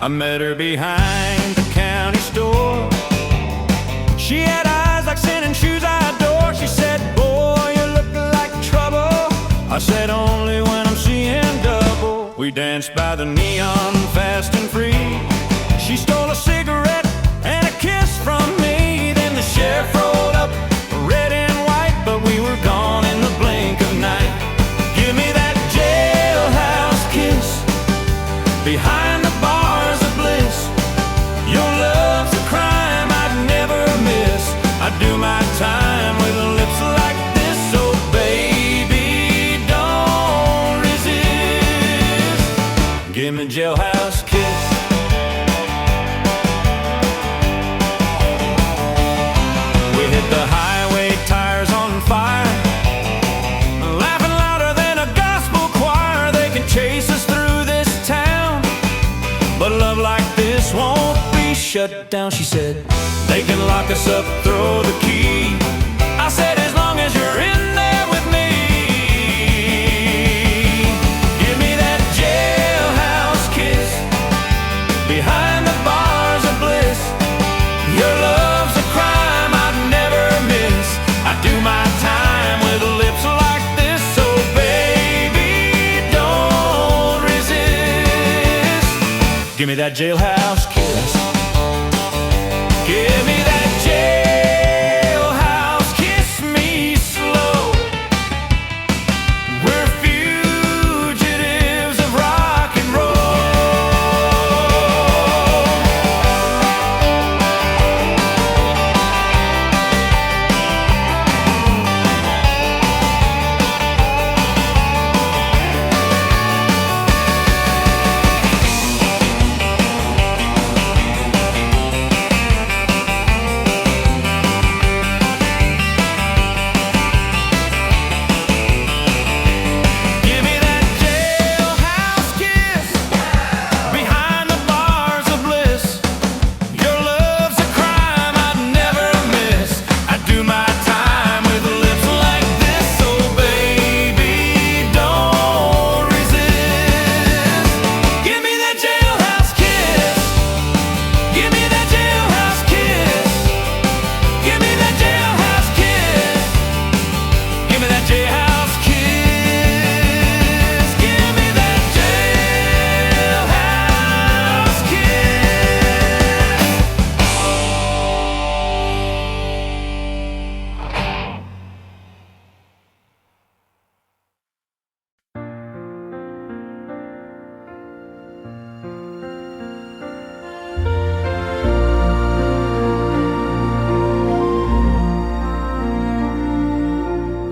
I met her behind the county store. She had eyes like sin and shoes I adore. She said, boy, you look like trouble. I said, only when I'm seeing double. We danced by the neon fast and free. She stole a cigarette and a kiss from me. Then the sheriff rolled up, red and white, but we were gone in the blink of night. Give me that jailhouse kiss behind the bars of bliss. Your love's a crime I'd never miss. I do my time with lips like this. So baby, don't resist. Give me a jailhouse kiss. We hit the highway, tires on fire, laughing louder than a gospel choir. They can chase us through this town, but love like this won't be shut down. She said, they can lock us up, throw the key. I said, as long as you're in there with me. Give me that jailhouse kiss behind the bars of bliss. Your love's a crime I'd never miss. I do my time with lips like this. So baby, don't resist. Give me that jailhouse kiss. Give me that jailhouse kiss, me slow. We're fugitives of rock and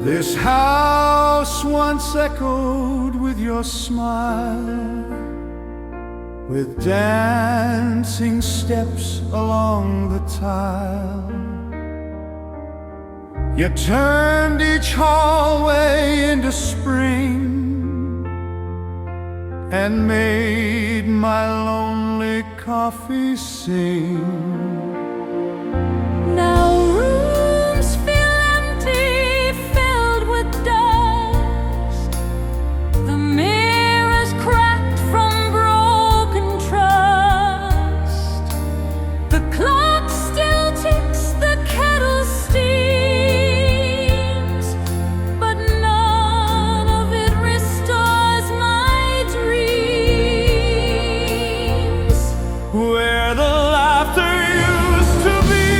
This house once echoed with your smile, with dancing steps along the tile. You turned each hallway into spring and made my lonely coffee sing. Now rooms feel empty, filled with dust. The mirrors cracked from broken trust. The clock still ticks, the kettle steams, but none of it restores my dreams. Where the laughter used to be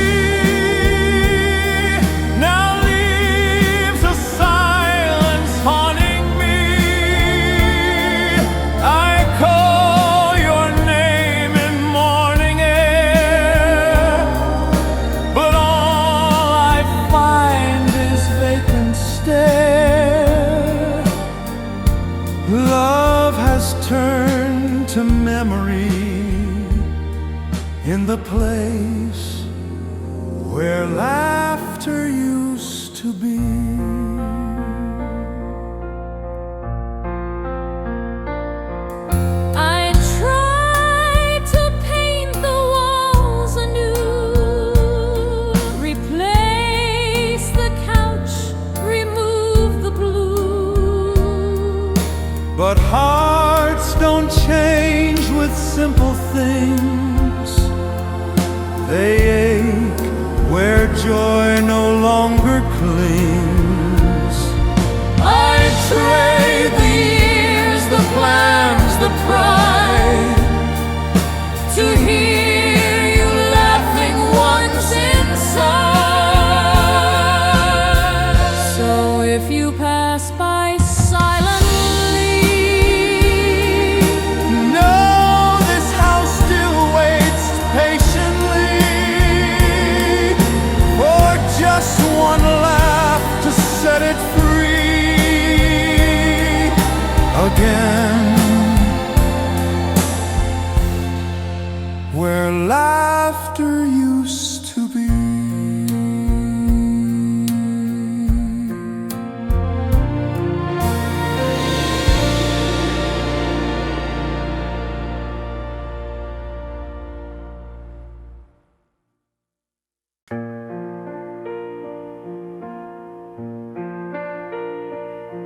now leaves a silence haunting me. I call your name in morning air, but all I find is vacant stare. Love has turned to memory in the place where laughter used to be. I tried to paint the walls anew, replace the couch, remove the blue. But hearts don't change with simple things. joy no longer clings. I trade the years, the plans, the pride, to hear you laughing once inside. So if you pass by silently, know this house still waits patiently for just one laugh to set it free again, where laughter used to be.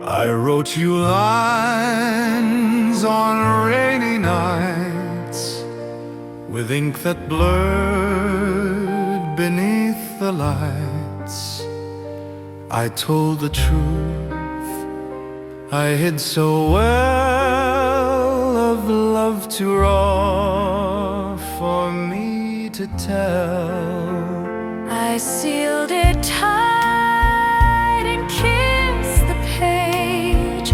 I wrote you lines on rainy nights with ink that blurred beneath the lights. I told the truth I hid so well, of love too raw for me to tell. I sealed it tight and kissed the page,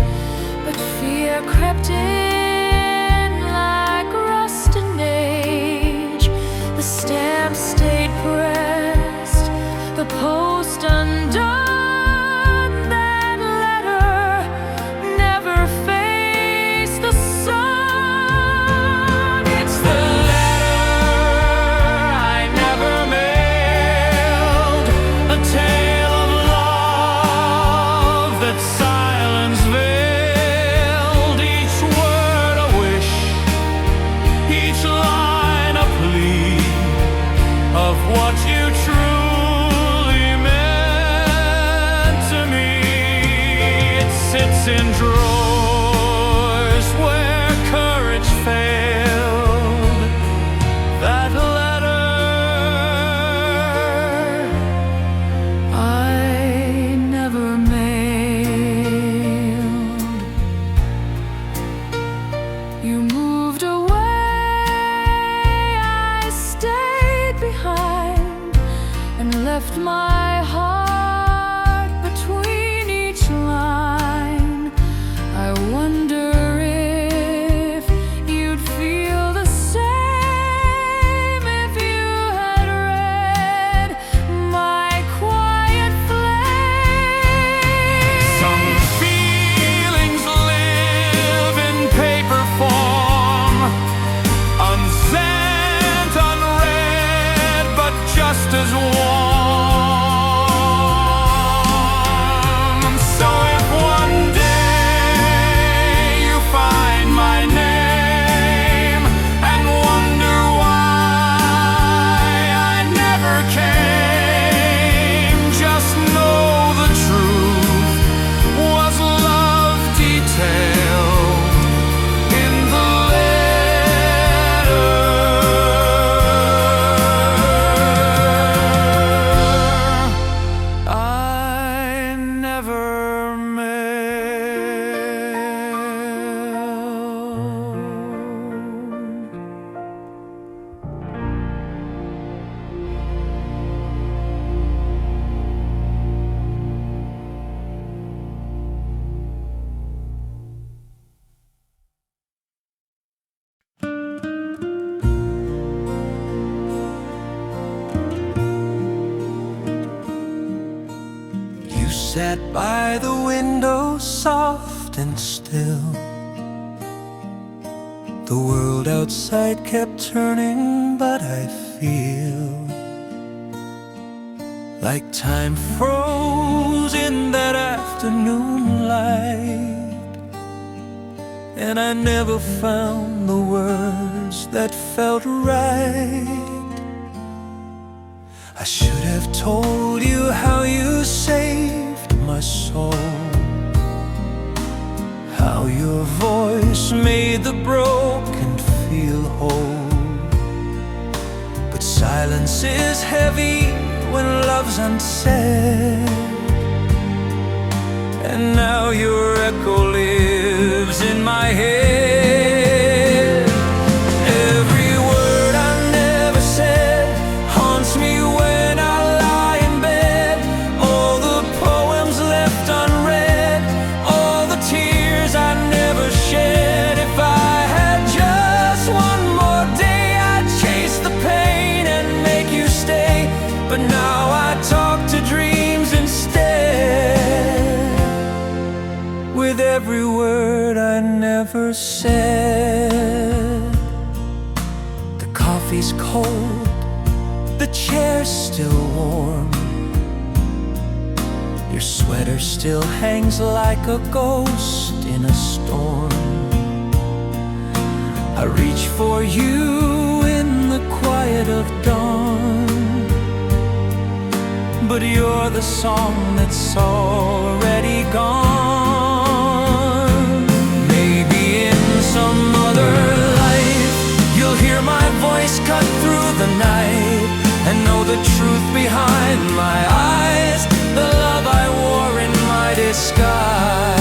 but fear crept in like rust and age. The stamp stayed pressed, the post undone. That letter never faced the sun. It's the letter I never mailed, a tale of love that silence veiled. Each word a wish, each line a plea of what you truly meant to me. It sits in drawers where courage failed. That letter I never mailed. You moved away, I stayed behind and left my heart between each line. I wonder if you'd feel the same if you had read my quiet flame. some feelings live in paper form, unsent, unread, but just as warm. So if one day you find my name and wonder why I never came, just know the truth was love detailed in the letter. I never You sat by the window, soft and still. The world outside kept turning, but I feel like time froze in that afternoon light, and I never found the words that felt right. I should have told you how you saved my soul, how your voice made the broken feel whole. But silence is heavy when love's unsaid. And now your echo lives in my head. Every word I never said haunts me when I lie in bed. All the poems left unread, all the tears I never shed. If I had just one more day, I'd chase the pain and make you stay. But now I talk to dreams instead, with every word I never said. The coffee's cold, the chair's still warm, your sweater still hangs like a ghost in a storm. I reach for you in the quiet of dawn, but you're the song that's already gone. Maybe in some other life you'll hear my voice cut through the night and know the truth behind my eyes, the love I wore in my disguise.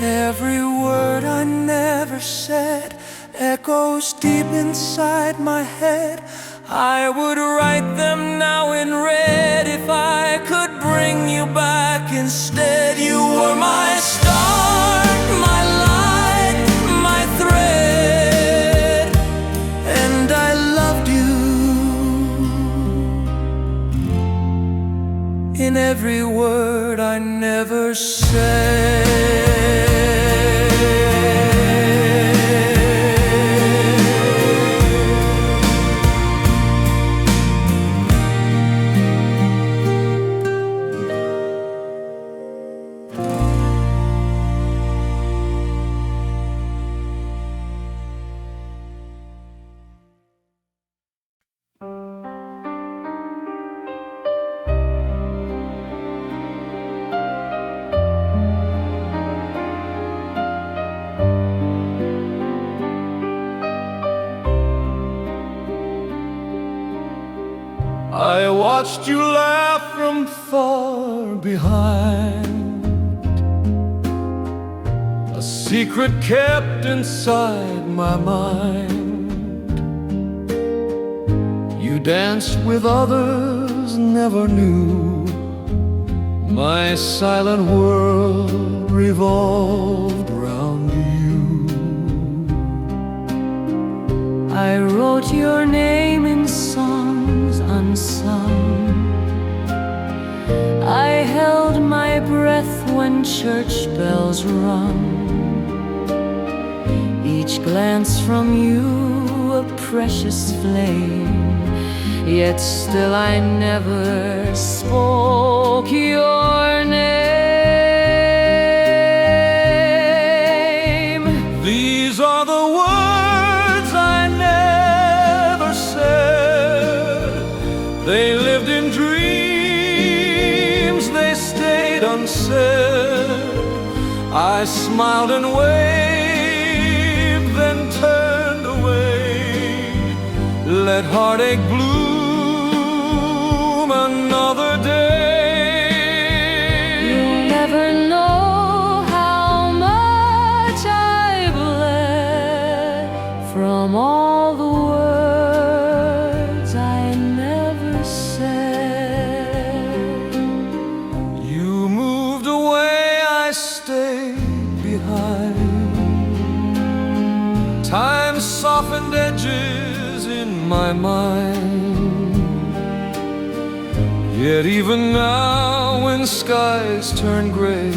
Every word I never said echoes deep inside my head. I would write them now in red if I could bring you back instead. You were my start, my light, my thread, and I loved you in every word I never said. I watched you laugh from far behind, a secret kept inside my mind. You danced with others, never knew my silent world revolved round you. I wrote your name in songs unsung. I held my breath when church bells rung. Each glance from you a precious flame, yet still I never spoke your name. These are the words I never said. They lived in dreams, they stayed unsaid. I smiled and waved, then turned away. Let heartache bloom another day. You'll never know how much I bled from all the words I never said. You moved away, I stayed behind. Time softened edges in my mind. Yet even now when skies turn gray,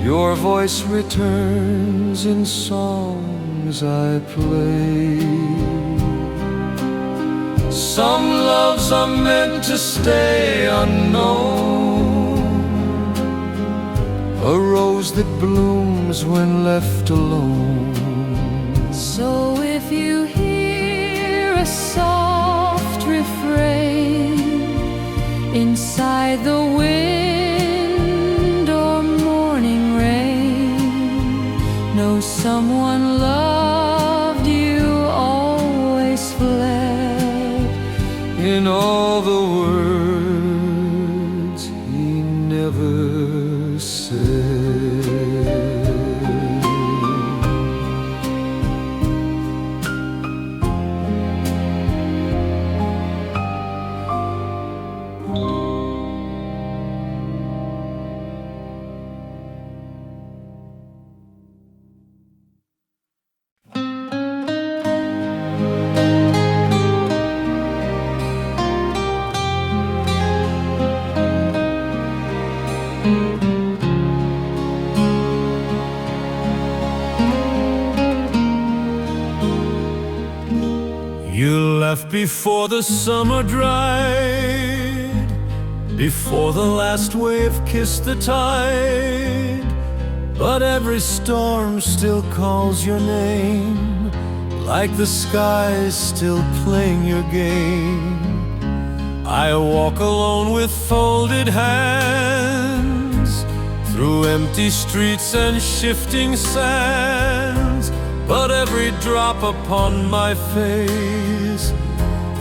your voice returns in songs I play. Some loves are meant to stay unknown, a rose that blooms when left alone. So if you hear a soft refrain inside the wind or morning rain, No, someone loved you, always fled. In all the words he never said. You left before the summer dried, before the last wave kissed the tide. But every storm still calls your name, like the sky's still playing your game. I walk alone with folded hands, through empty streets and shifting sands. But every drop upon my face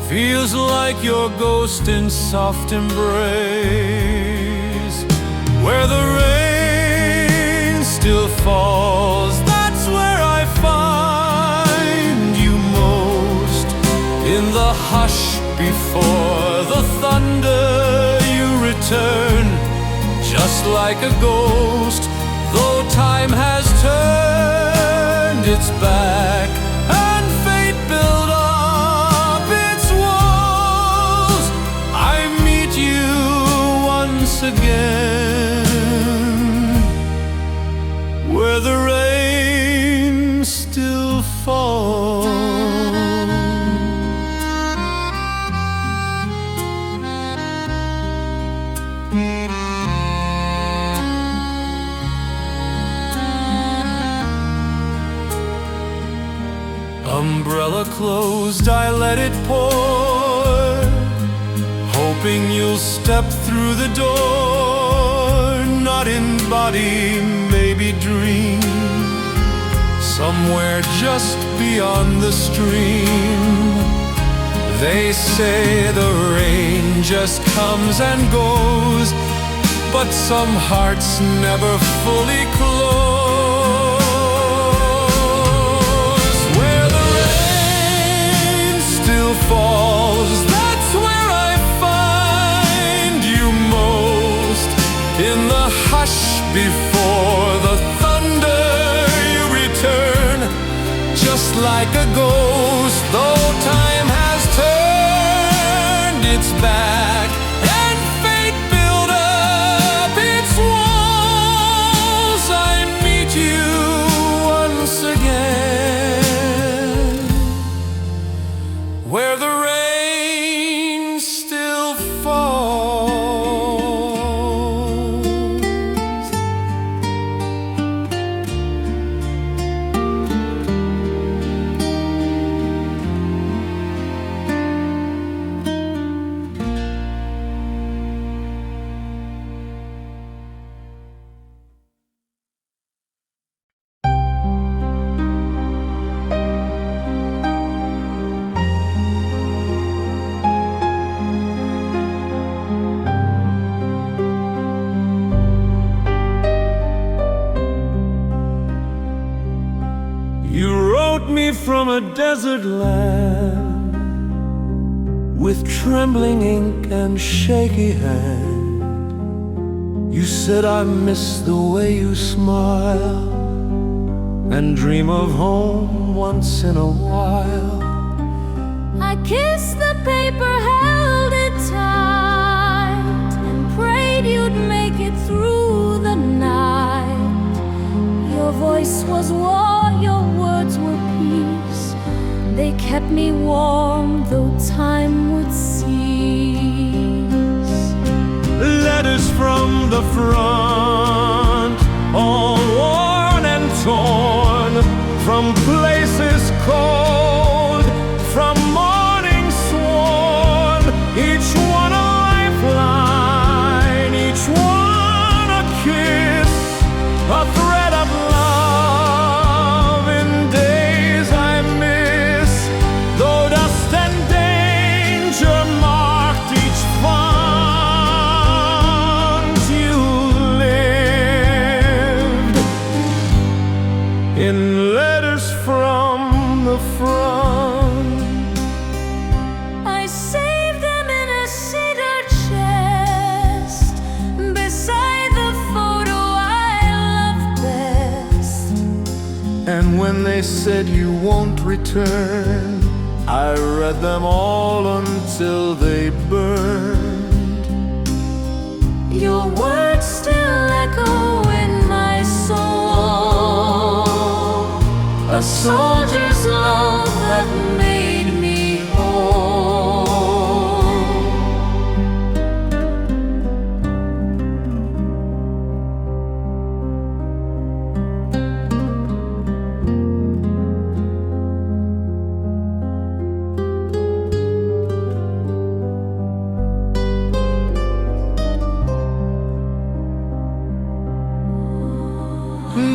feels like your ghost in soft embrace. Where the rain still falls, that's where I find you most. In the hush before the thunder you return, just like a ghost, though time has turned its back and fate built up its walls. I meet you once again, where the rain still falls. Umbrella closed, I let it pour, hoping you'll step through the door. Not in body, maybe dream, somewhere just beyond the stream. They say the rain just comes and goes, but some hearts never fully close. Falls, that's where I find you most. In the hush before the thunder you return, just like a ghost, though time has turned its back and fate built up its walls. I meet you once again, where the rain still falls. You wrote me from a desert land, with trembling ink and shaky hand. You said I miss the way you smile, and dream of home once in a while. I kissed the paper, held it tight, and prayed you'd make it through the night. Your voice was war, your words were peace. They kept me warm, though time would cease. Letters from the front, all worn and torn, from places cold, from mornings sworn. Each one a lifeline, each one a kiss, a thread of love. in letters from the front. I saved them in a cedar chest beside the photo I love best. And when they said you won't return, I read them all until they burned. Your words still echo in my soul, a soldier's love that made me whole.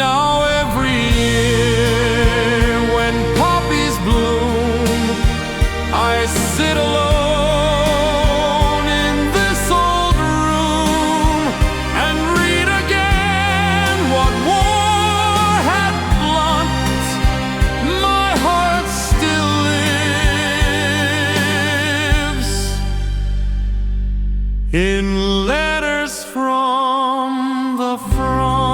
Now every year when poppies bloom, I sit alone in this old room and read again what war had blunt. My heart still lives in letters from the front.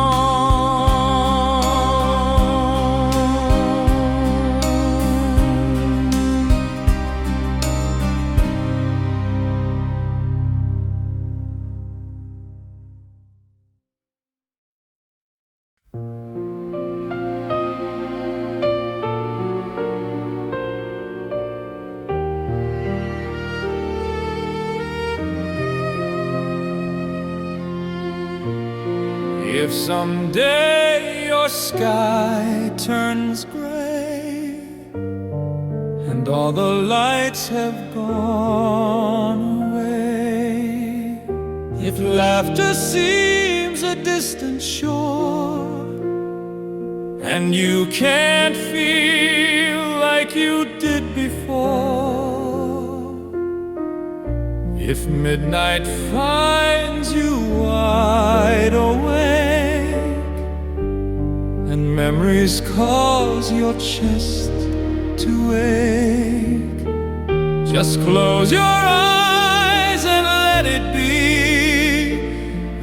If someday your sky turns gray and all the lights have gone away, if laughter seems a distant shore and you can't feel like you did before, if midnight finds you wide awake and memories cause your chest to ache, just close your eyes and let it be.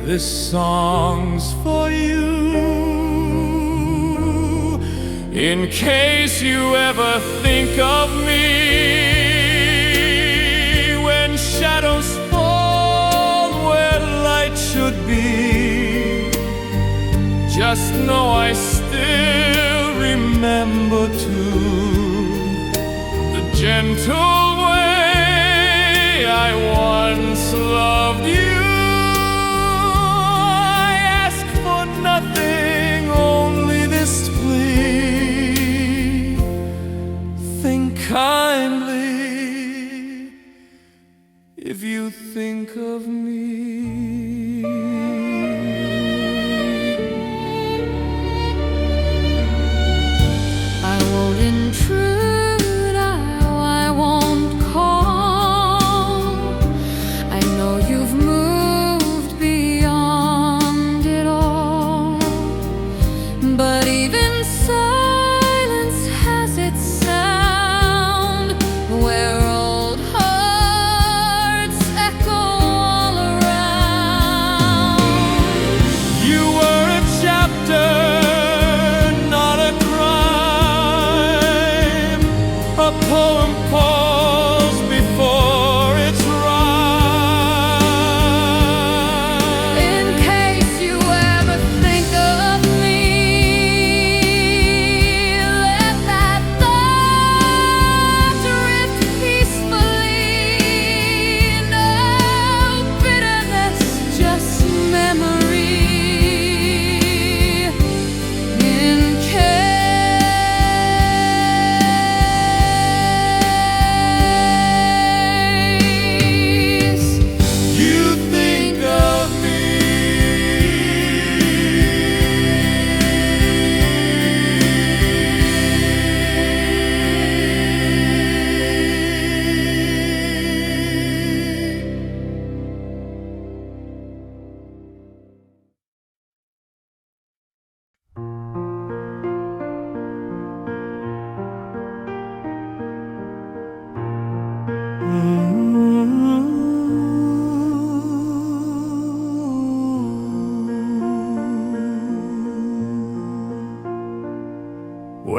This song's for you. In case you ever think of me when shadows fall where light should be, just know I still remember too the gentle way I once loved you. I ask for nothing, only this plea: think kindly if you think of me. I won't intrude, I won't call. I know you've moved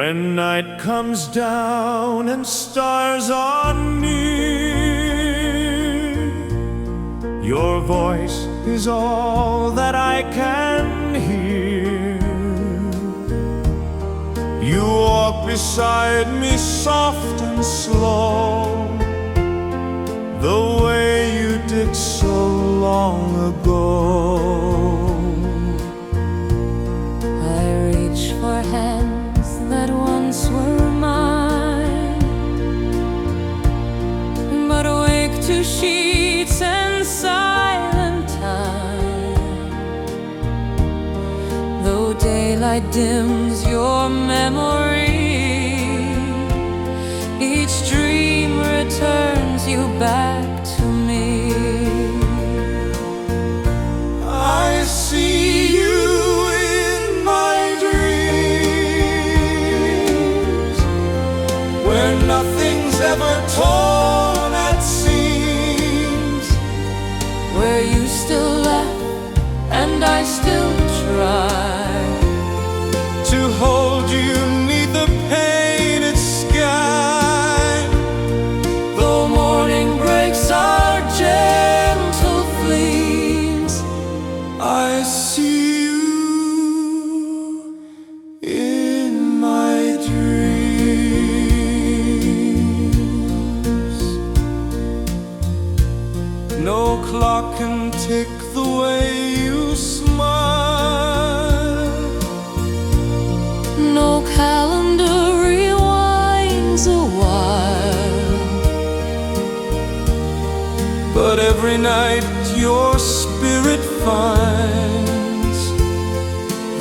When night comes down and stars are near, your voice is all that I can hear. You walk beside me soft and slow, the way you did so long ago. I reach for hands that once were mine, but awake to sheets and silent time. Though daylight dims your memory, each dream returns you back to me. I see you in my dreams, where nothing's ever torn at seams, Where you still laugh and I still try to hold you 'neath the painted sky. Though morning breaks our gentle fleams, I see you in my dreams. No clock can tick the way you smile, no calendar rewinds a while. but every night your spirit finds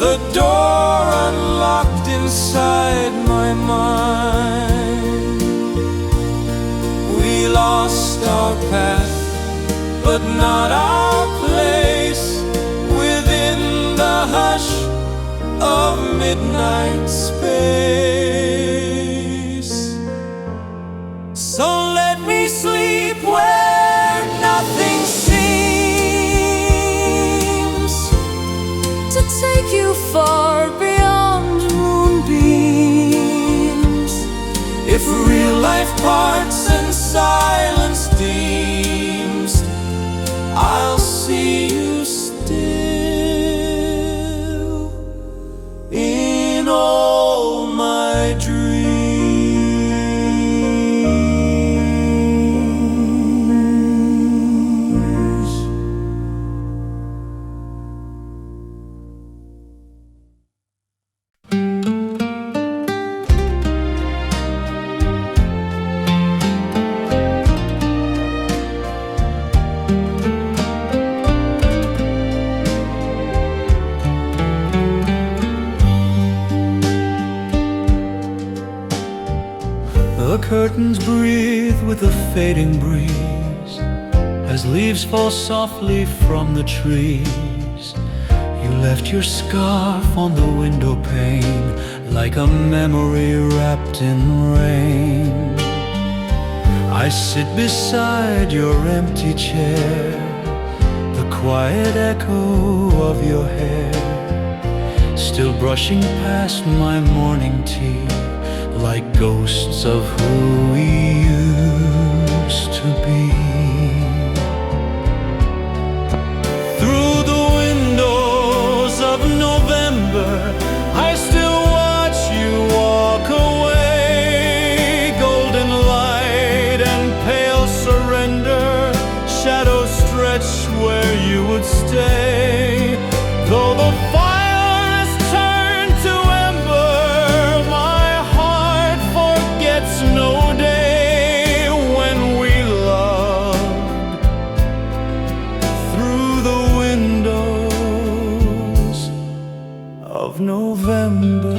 the door unlocked inside my mind. We lost our path, but not our place, within the hush of midnight space. So let me sleep where nothing seems To take you far beyond moonbeams. if real life parts and silence deems, I'll see you still in all my dreams. The curtains breathe with a fading breeze as leaves fall softly from the trees. You left your scarf on the window pane like a memory wrapped in rain. I sit beside your empty chair, the quiet echo of your hair, still brushing past my morning tea like ghosts of who we used to be. Through the windows of November, I still watch you walk away. Golden light and pale surrender, shadows stretch where you would stay. Though the fire has turned to ember, my heart forgets no day when we loved. Through the windows of November.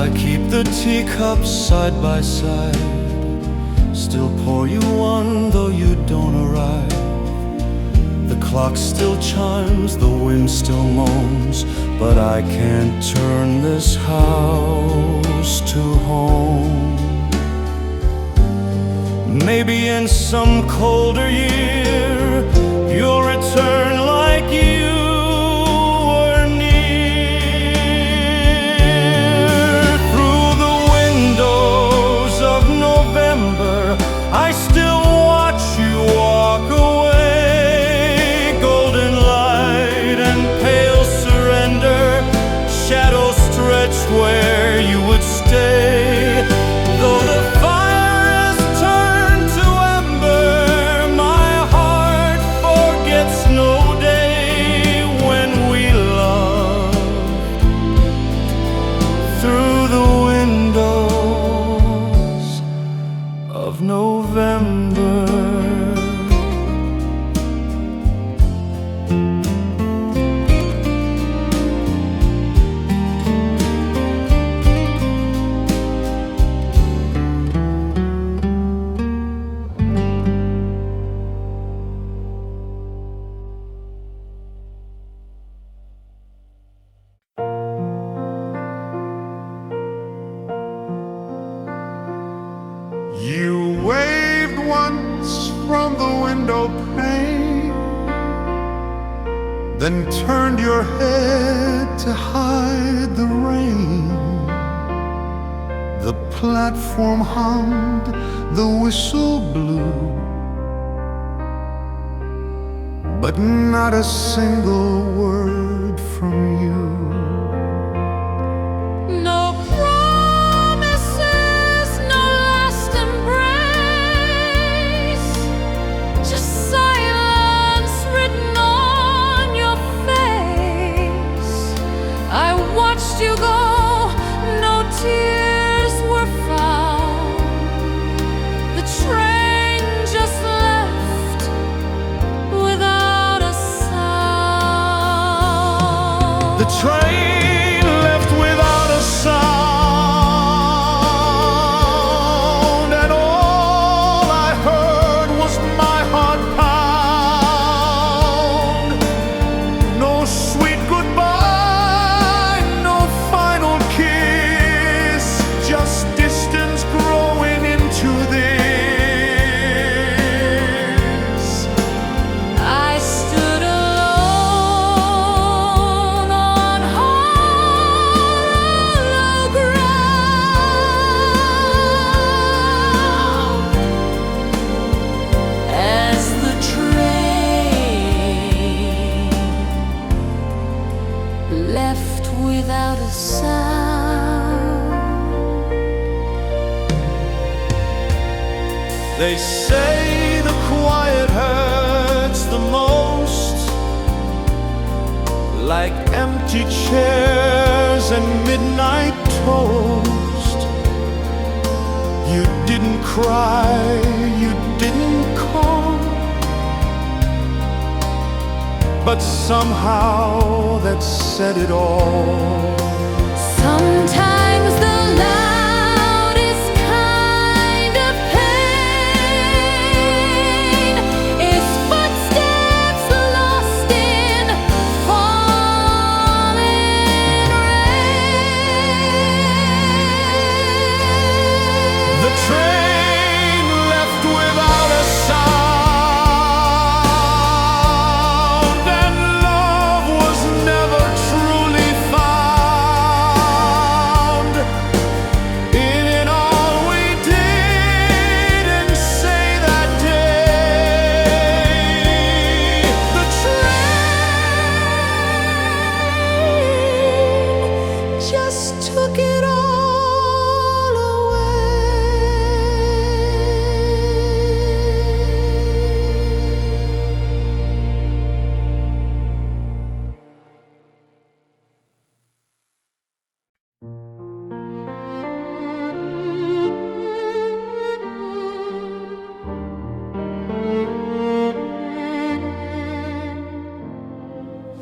I keep the teacups side by side, still pour you one though you don't arrive. The clock still chimes, the wind still moans, but I can't turn this house to home. Maybe in some colder year you'll return like you were near. Through the windows of November I still watch you walk away. Golden light and pale surrender, shadows stretched where you would stay. Though the fire has turned to ember, my heart forgets no day when we loved. Through the windows of November. You waved once from the window pane, then turned your head to hide the rain. The platform hummed, the whistle blew, but not a single word from you. No promises, no last embrace, just silence written on your face. I watched you go, no tears were found. The train just left without a sound. The train left without a sound, and all I heard was my heart pound. No sweet goodbye, no final kiss, just distance growing into this. I stood alone on hollow ground as the train left without a sound. They say the quiet hurts the most, like empty chairs and midnight toast. You didn't cry, you didn't call, but somehow that said it all. Sometimes the loudest kind of pain is footsteps lost in falling rain. The train left without a sound, and love was never truly found. In it all we did and say that day. The train just took it all away.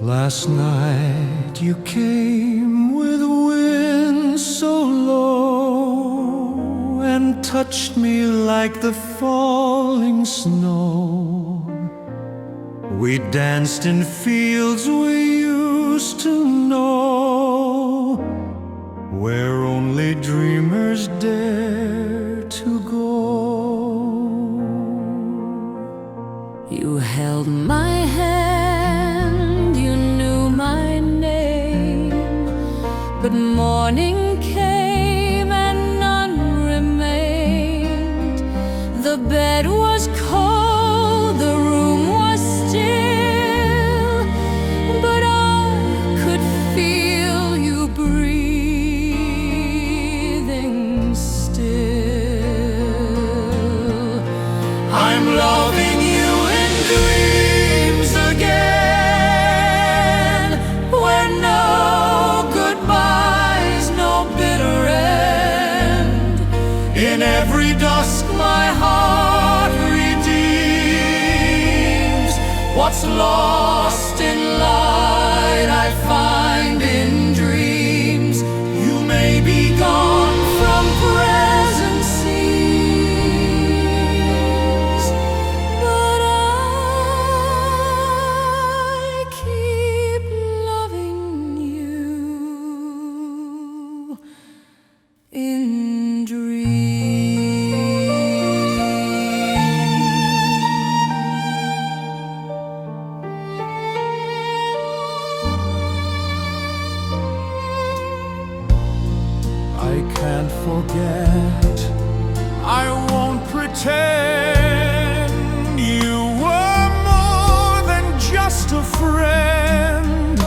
Last night you came with wind so low and touched me like the falling snow. We danced in fields we used to know, where only dreamers dare to go. You held my hand, you knew my name, but morning came and none remained. The bed was cold, the room was still, but I could feel you breathing still. I'm loving you in dreams again, where no goodbyes, no bitter end. In every dusk my heart redeems. What's lost in light I find in dreams. You may be gone from present scenes, But I keep loving you in dreams. I can't forget, I won't pretend. You were more than just a friend.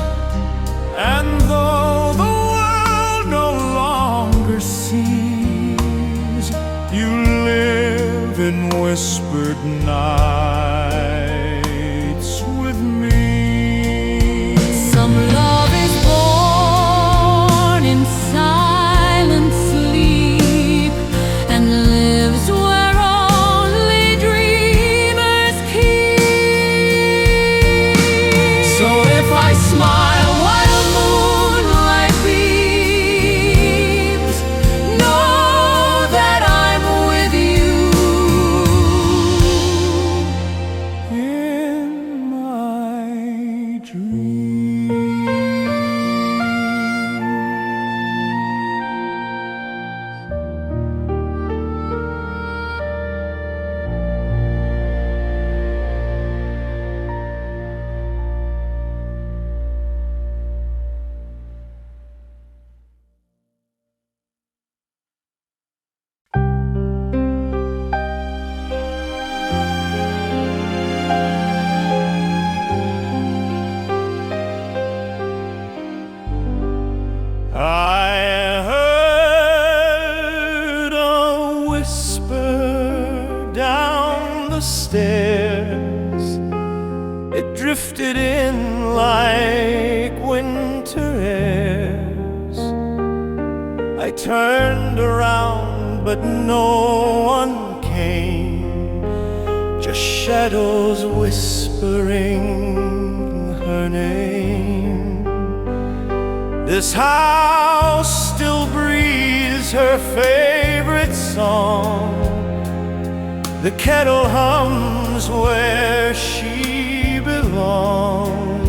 And though the world no longer sees, you live in whispered nights with me. Some love is born in silent sleep and lives where only dreamers keep. So if I smile while moonlight beams, know that I'm with you in my dreams. I heard a whisper down the stairs. It drifted in like winter airs. I turned around, but no one came, just shadows whispering her name. This house still breathes her favorite song. The kettle hums where she belonged.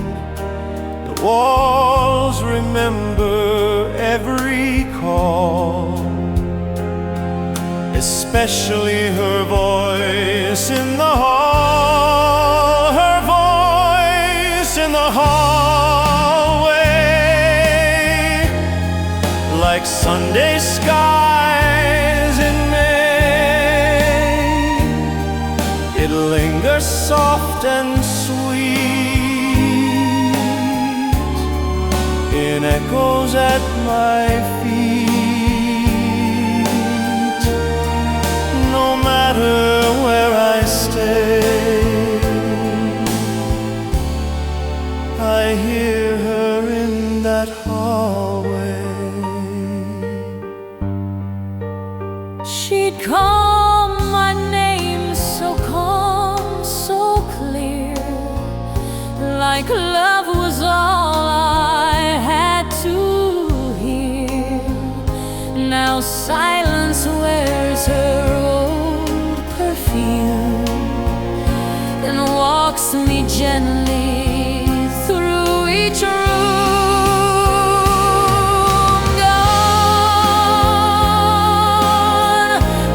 The walls remember every call, especially her voice in the hall. Her voice in the hallway, like Sunday skies in May. It lingers soft and sweet in echoes at my feet. No matter where I stay, I hear her in that hallway. She'd call my name so calm, so clear, like love was all I had to hear. Now silence wears her old perfume and walks me gently through each room. Gone,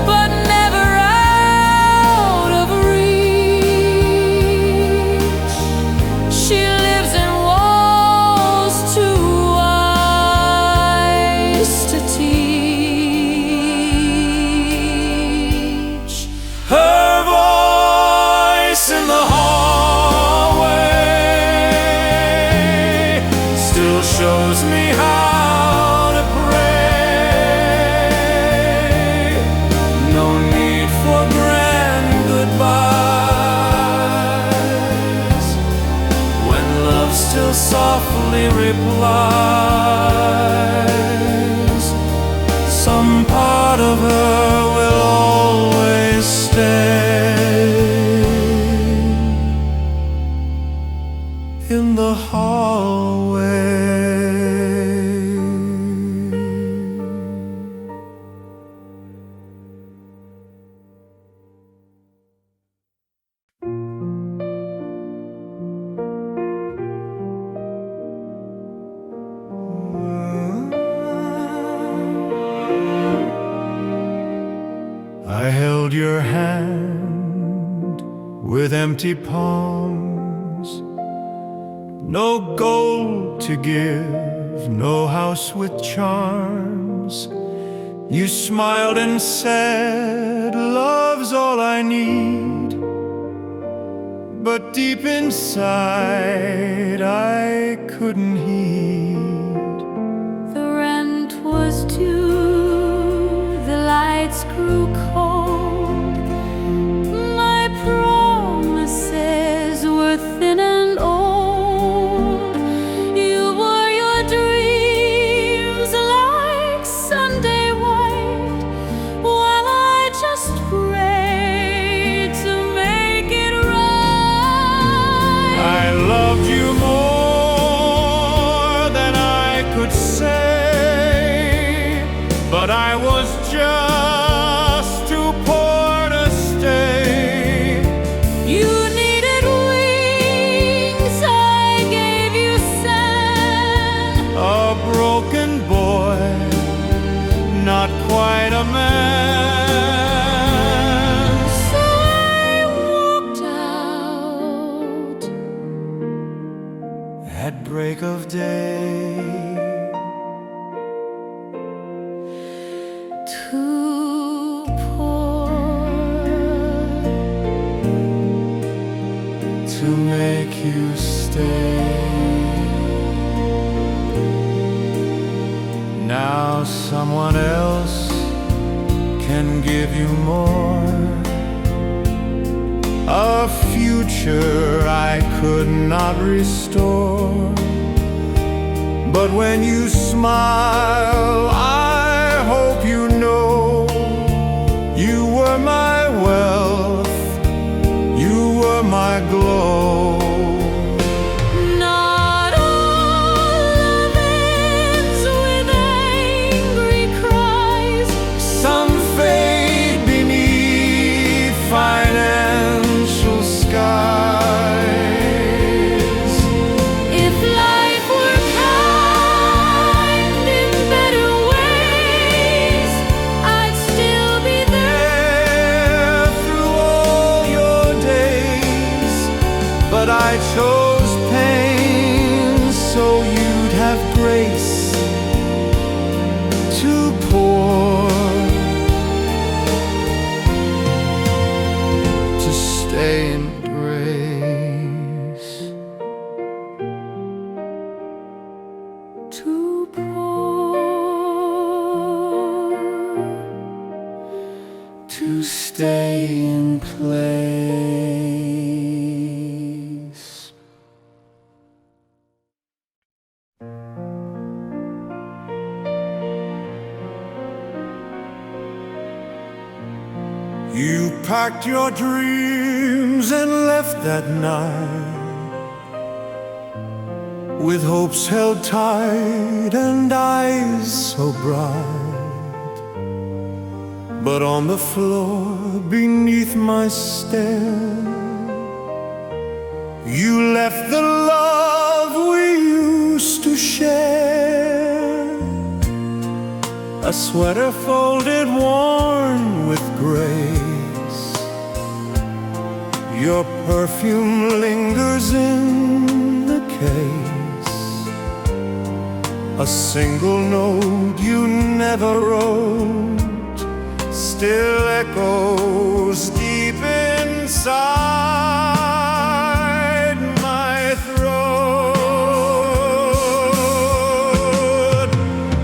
but never out of reach. She lives in walls too wise to teach. Her voice in the hallway still shows me how to pray. No need for grand goodbyes when love still softly replies. Some part of her will always stay in the hallway. I held your hand with empty palms, no gold to give, no house with charms. You smiled and said, love's all I need. But deep inside I couldn't heed. The rent was due, the lights grew cold. My promises were thin and old. You wore your dreams like Sunday white, while I just prayed to make it right. I loved you more than I could say, but I was just too poor to stay. You needed wings, I gave you sand. A broken boy, not quite a man. So I walked out At break of day, too poor to make you stay. Now someone else can give you more, a future I could not restore. But when you smile, I hope you know you were my wealth, you were my glow. Not all love ends with angry cries. Some fade beneath financial skies. If life were kind in better ways, I'd still be there. Through all your days, but I chose pain so you'd have grace to pour, to stay in grace. Too poor To stay in place. You packed your dreams and left that night, with hopes held tight and eyes so bright. But on the floor beneath my stare, You left the love we used to share, a sweater folded, worn with grace. your perfume lingers in the case. A single note you never wrote still echoes deep inside my throat.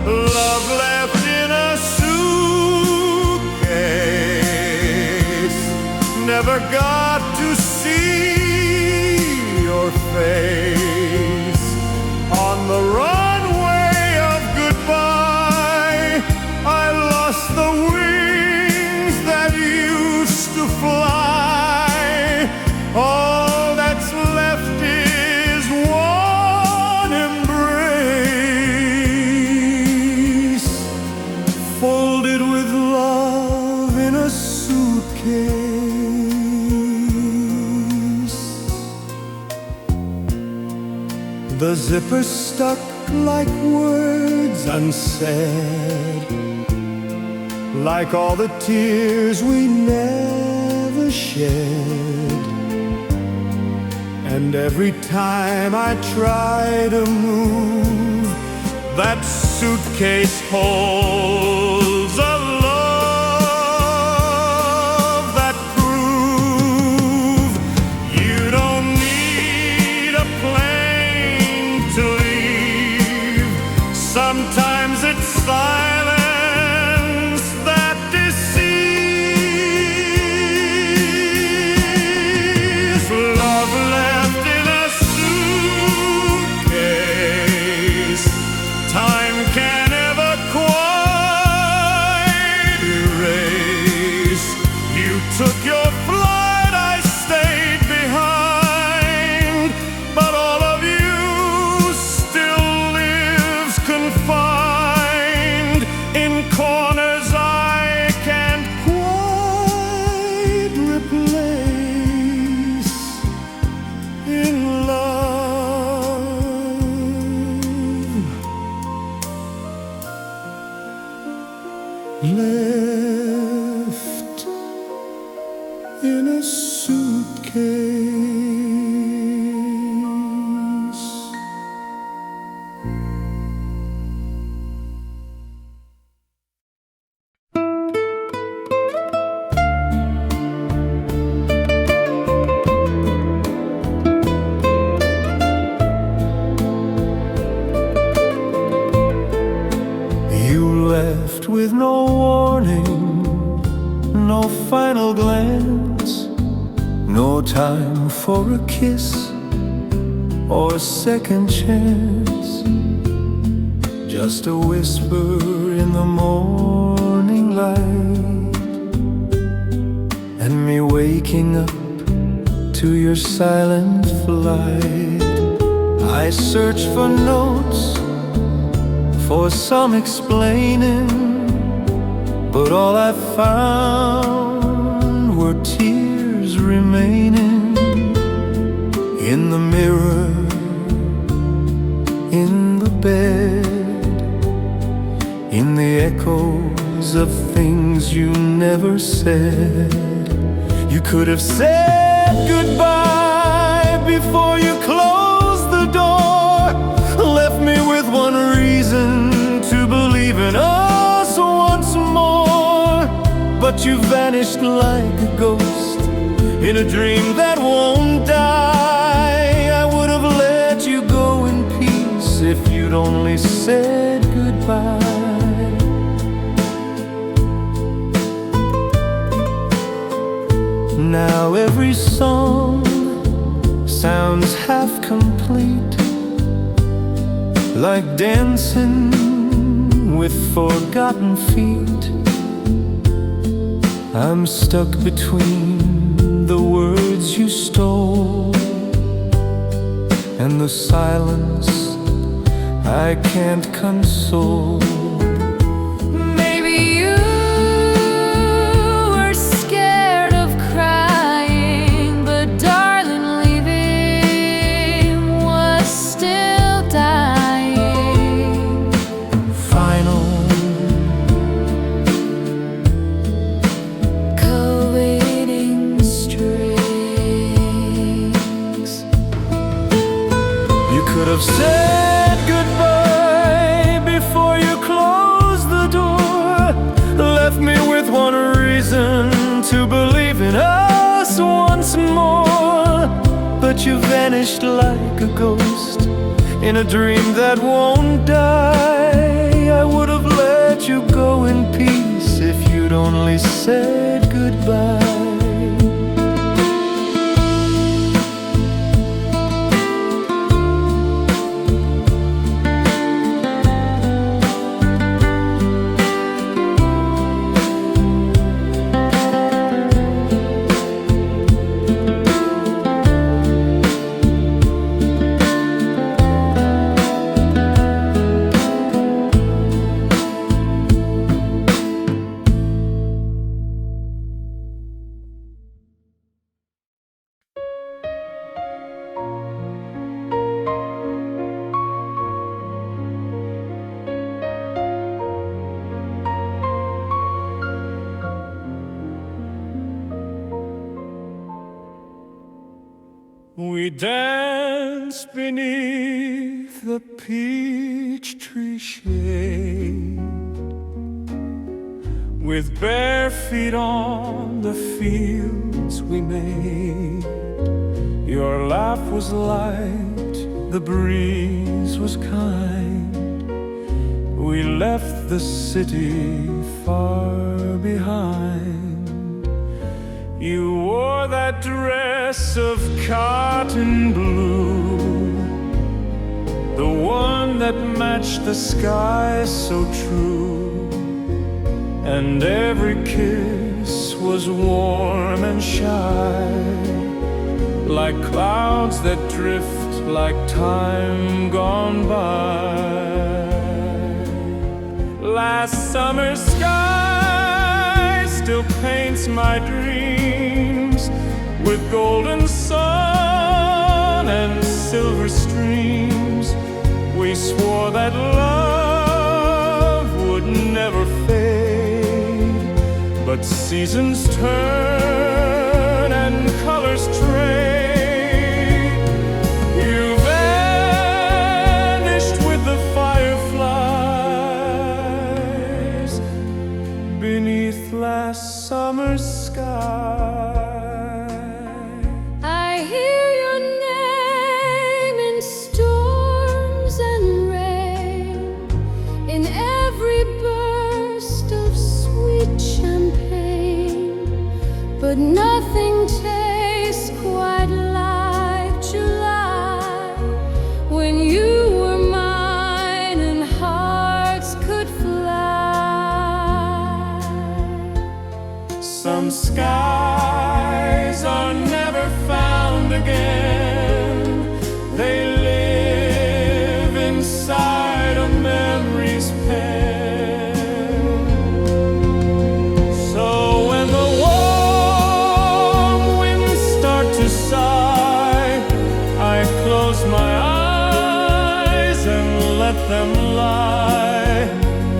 Love left in a suitcase, never got to see your face. On the runway of goodbye, I lost the wings that used to fly. All that's left is one embrace, folded with love in a suitcase. The zipper stuck like words unsaid, like all the tears we never shed. And every time I try to move, that suitcase holds a love that proves you don't need a plane to leave. Sometimes it's silence that deceives. Love left in a suitcase, time can never quite erase. You took your flight, I stayed behind, but all of you still lives confined in corners I can't quite replace. In love, left in a suitcase. You left with no warning, no final glance, no time for a kiss or a second chance. Just a whisper in the morning light, and me waking up to your silent flight. I searched for notes, for some explaining, but all I found were tears remaining. In the mirror, in the bed, in the echoes of things you never said. You could have said goodbye before you closed the door, left me with one reason to believe in us once more. But you vanished like a ghost in a dream that won't die. I would have let you go in peace if you'd only said goodbye. Now every song sounds half complete, like dancing with forgotten feet. I'm stuck between the words you stole and the silence I can't console. Maybe you were scared of crying, but darling, leave it one reason to believe in us once more. But you vanished like a ghost in a dream that won't die. I would have let you go in peace if you'd only said goodbye. We danced beneath the peach tree shade, with bare feet on the fields we made. Your laugh was light, the breeze was kind. We left the city far behind. You wore that dress of cotton blue, the one that matched the sky so true. And every kiss was warm and shy, like clouds that drift like time gone by. Last summer's sky still paints my dreams with golden sun and silver streams. We swore that love would never fade, but seasons turn and colors trade. You vanished with the fireflies beneath last summer's sky. I hear your name in storms and rain, in every burst of sweet champagne. But nothing tastes quite like July, when you were mine and hearts could fly. Some skies are never found again. They live inside a memory's pen. So when the warm winds start to sigh, I close my eyes and let them lie.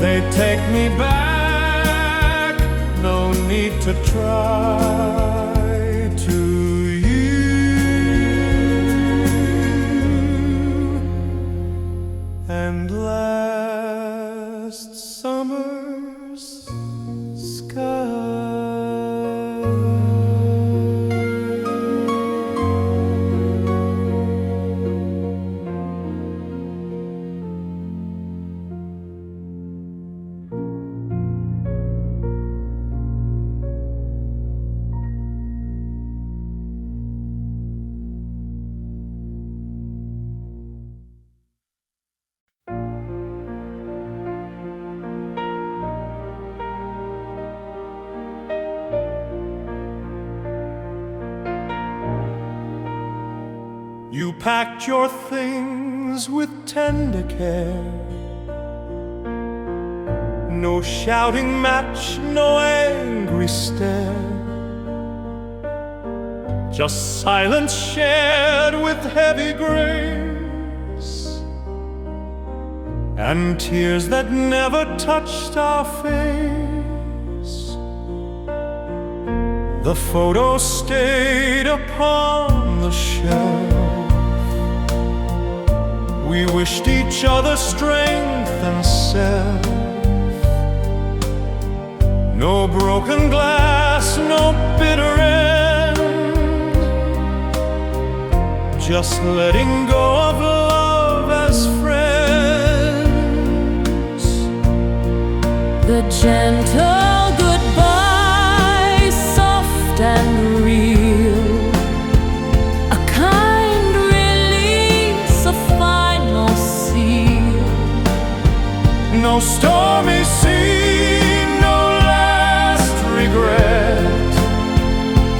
They take me back, no need to try, to you and last summer's sky. You packed your things with tender care. No shouting match, no angry stare, just silence shared with heavy grace, and tears that never touched our face. The photo stayed upon the shelf. We wished each other strength and self. No broken glass, no bitter end, just letting go of love as friends. The gentle goodbye, soft and real, a kind release, a final seal. No stormy sea, no last regret,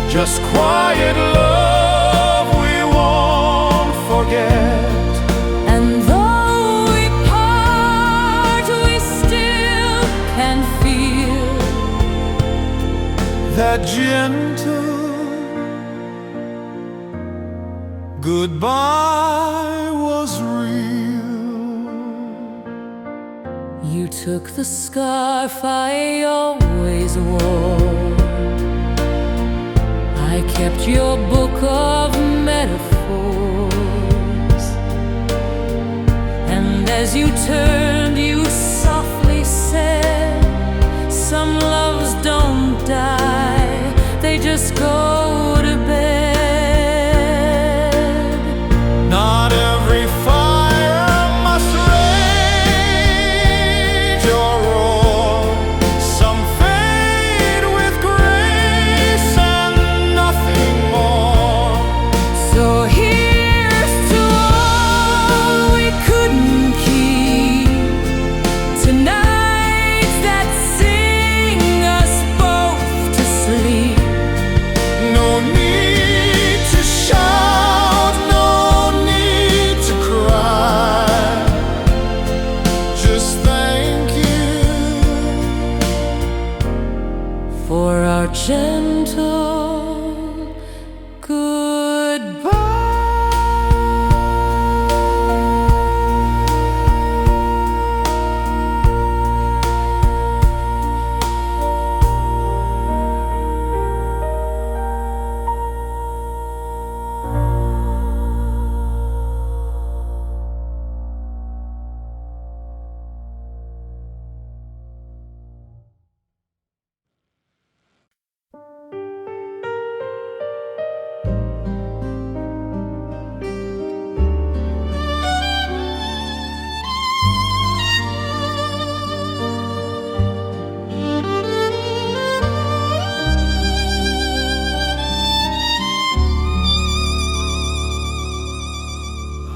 just quiet love we won't forget. And though we part, we still can feel That gentle goodbye was real. You took the scarf I always wore. I kept your book of metaphors. And as you turned, you softly said, some loves don't die, they just go to bed. Not every fire must rage or roar. Some fade with grace and nothing more. So here's to all we couldn't keep, tonights that sing us both to sleep. No need to shout, no need to cry. Just thank you For our gentle goodbye.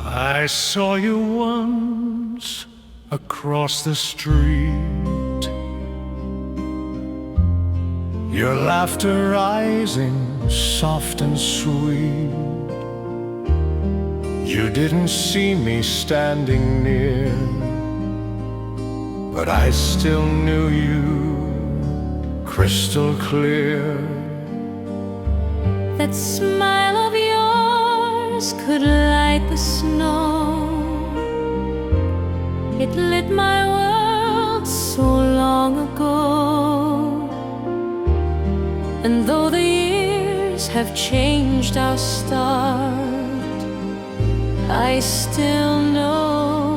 I saw you once across the street, your laughter rising soft and sweet. You didn't see me standing near, but I still knew you crystal clear. That smile of yours could light the snow. It lit my world so long ago. And though the years have changed our start, I still know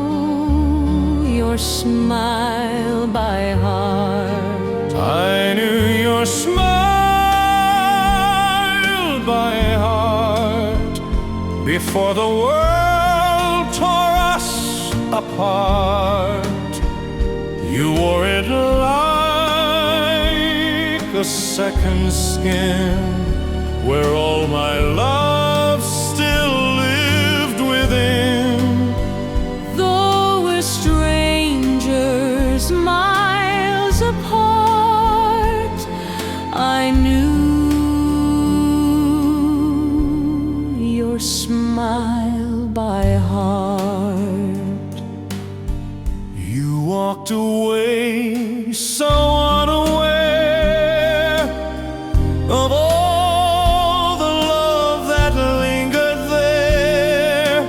your smile by heart. I knew your smile by heart before the world tore us apart. You wore it like a second skin, where all my love still lived within. Though we're strangers miles apart, I knew your smile by heart. You walked away so unaware of all the love that lingered there.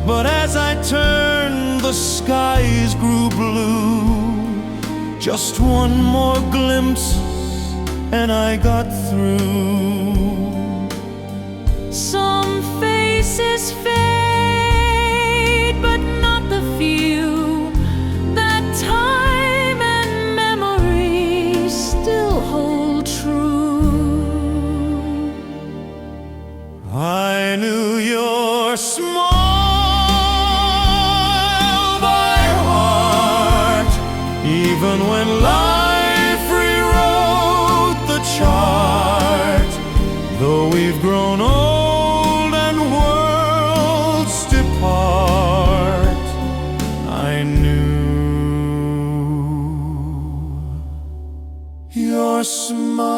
But as I turned, the skies grew blue. Just one more glimpse and I got through. Some faces fade, but not the few that time and memory even when life rewrote the chart. Though we've grown old and worlds depart, I knew your smile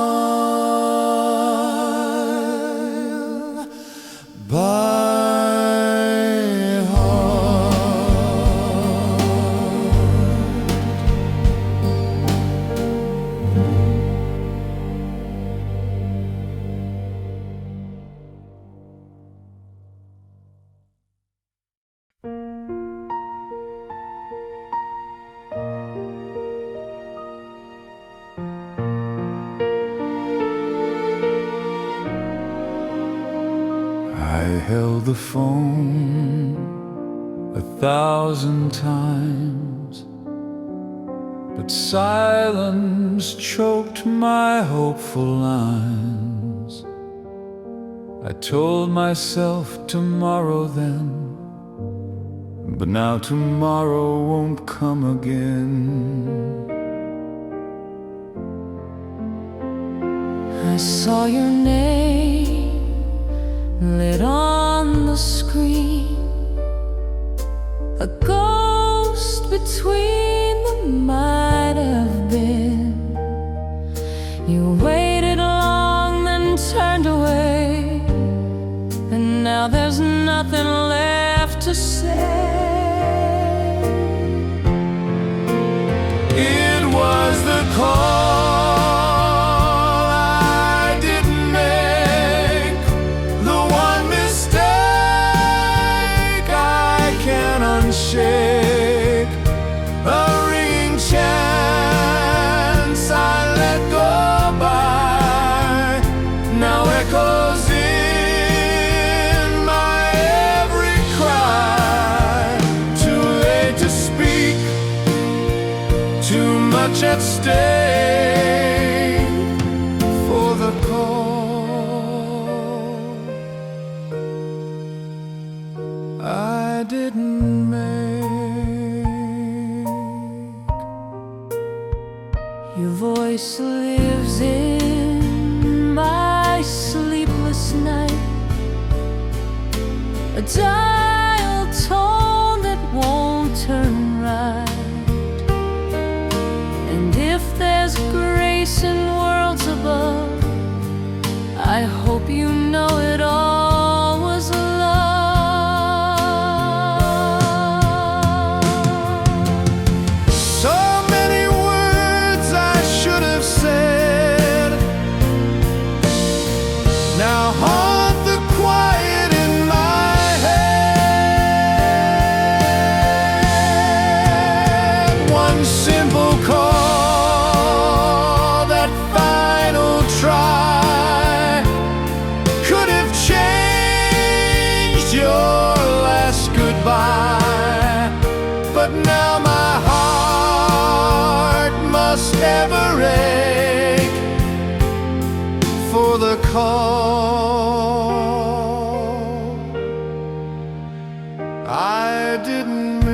by I held the phone 1,000 times, but silence choked my hopeful lines. I told myself tomorrow then, but now tomorrow won't come again. I saw your name lit on the screen, a ghost between the might have been. You waited long, then turned away, and now there's nothing left to say. It was the call shake, a ringing chance I let go by, now echoes in my every cry. Too late to speak, too much at stake for the call I didn't Your voice lives in my sleepless night, a dial tone that won't turn right. And if there's grace in worlds above, I hope you know it all was simple call, that final try, could have changed your last goodbye. But now my heart must ever ache for the call I didn't make.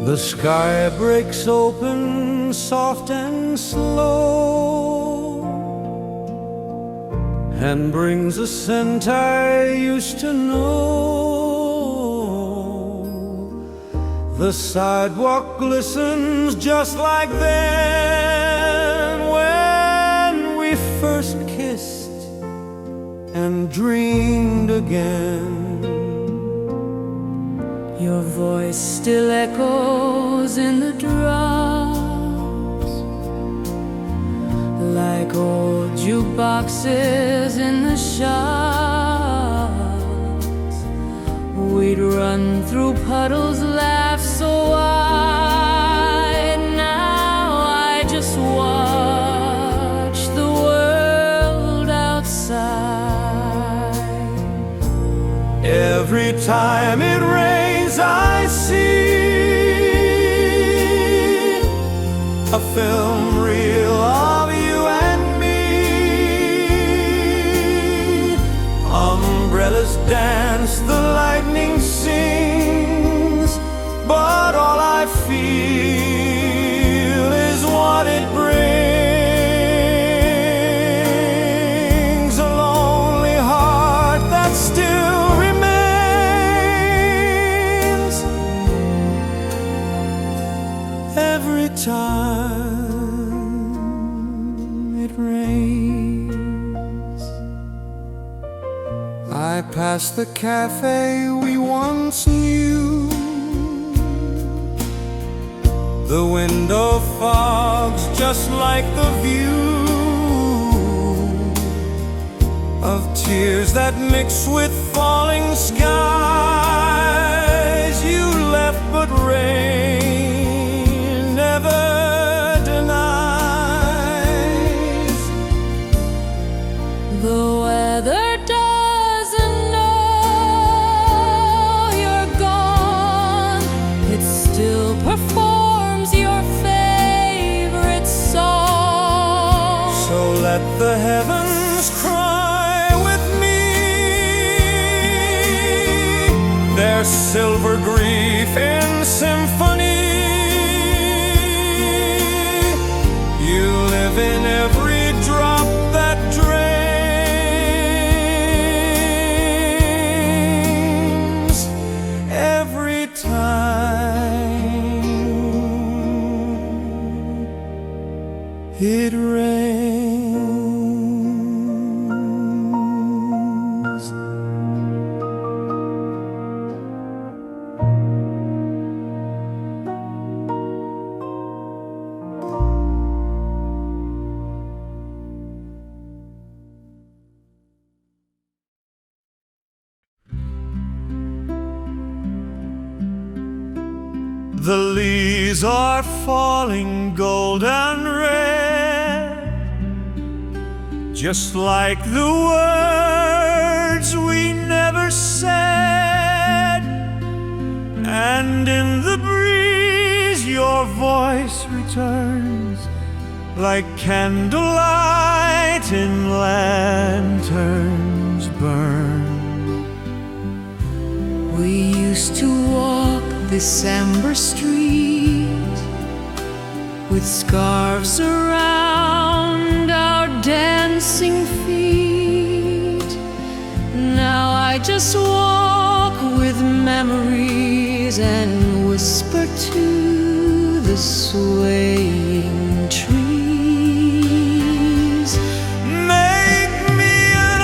The sky breaks open soft and slow, and brings a scent I used to know. The sidewalk glistens just like then, when we first kissed and dreamed again. Your voice still echoes in the drums, like old jukeboxes in the shops. We'd run through puddles, laugh so wide. Now I just watch the world outside. Every time it rains, I see a film reel of you and me. Umbrellas dance, the lightning sings, but all I feel is what it brings. A lonely heart that still remains. Every time it rains, I pass the cafe we once knew. The window fogs just like the view of tears that mix with falling skies. You left, but rain never denies. The weather doesn't know you're gone. It still performs your favorite song. So let the heavens cry with me their silver grief in symphony. You live in every drop that drains. Every time it rains. The leaves are falling golden red, just like the words we never said. And in the breeze your voice returns, like candlelight in lanterns burn. We used to walk December street with scarves around our dancing feet. Now I just walk with memories and whisper to the swaying trees. Make me an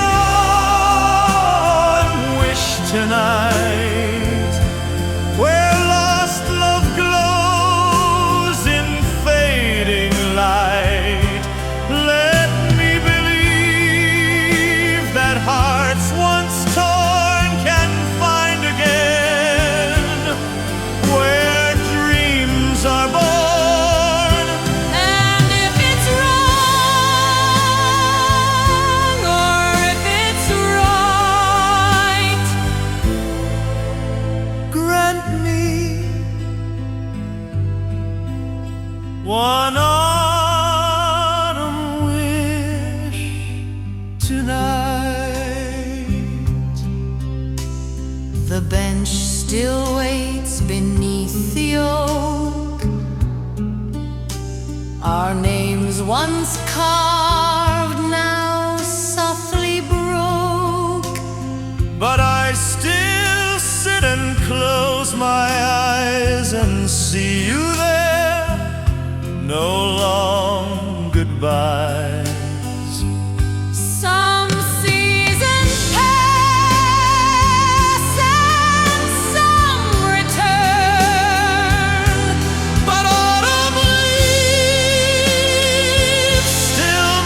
autumn wish tonight, where lost love glows in fading light. Let me believe that hearts once torn can find again, where dreams are born. And if it's wrong or if it's right, Grant me one autumn wish tonight. the bench still waits beneath the oak. Our names once carved, now softly broke. But I still sit and close my eyes and see you there. No long goodbyes. Some seasons pass and some return, But autumn leaves still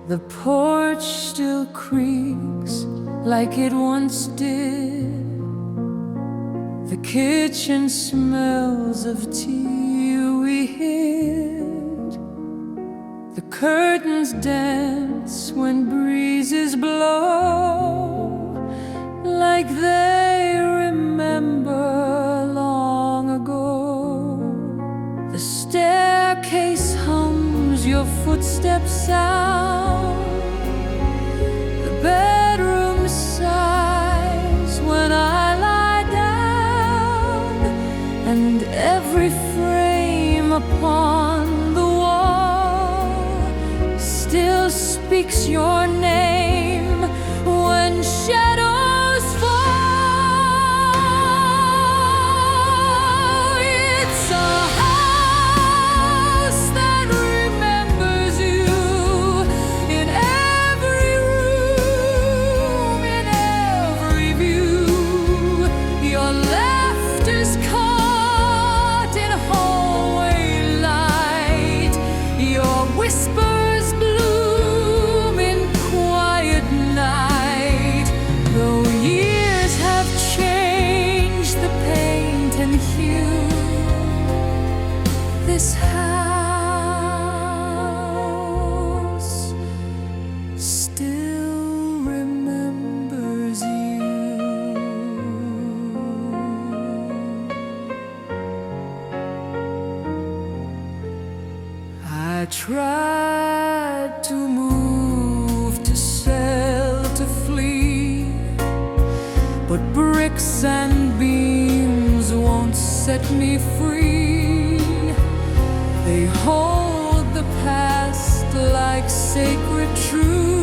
The porch still creaks like it once did. The kitchen smells of tea we hid. The curtains dance when breezes blow, like they remember long ago. The staircase hums your footsteps sound. The bedroom sighs when I lie down, and every frame upon the wall still speaks your name when shadows fall. It's a house that remembers you in every room, in every view. Your laughter's caught in hallway light. Your whispers bloom in quiet night. Though years have changed the paint and hue, this house still remembers you. I tried to move, to sell, to flee, but bricks and beams won't set me free. They hold the past like sacred truth.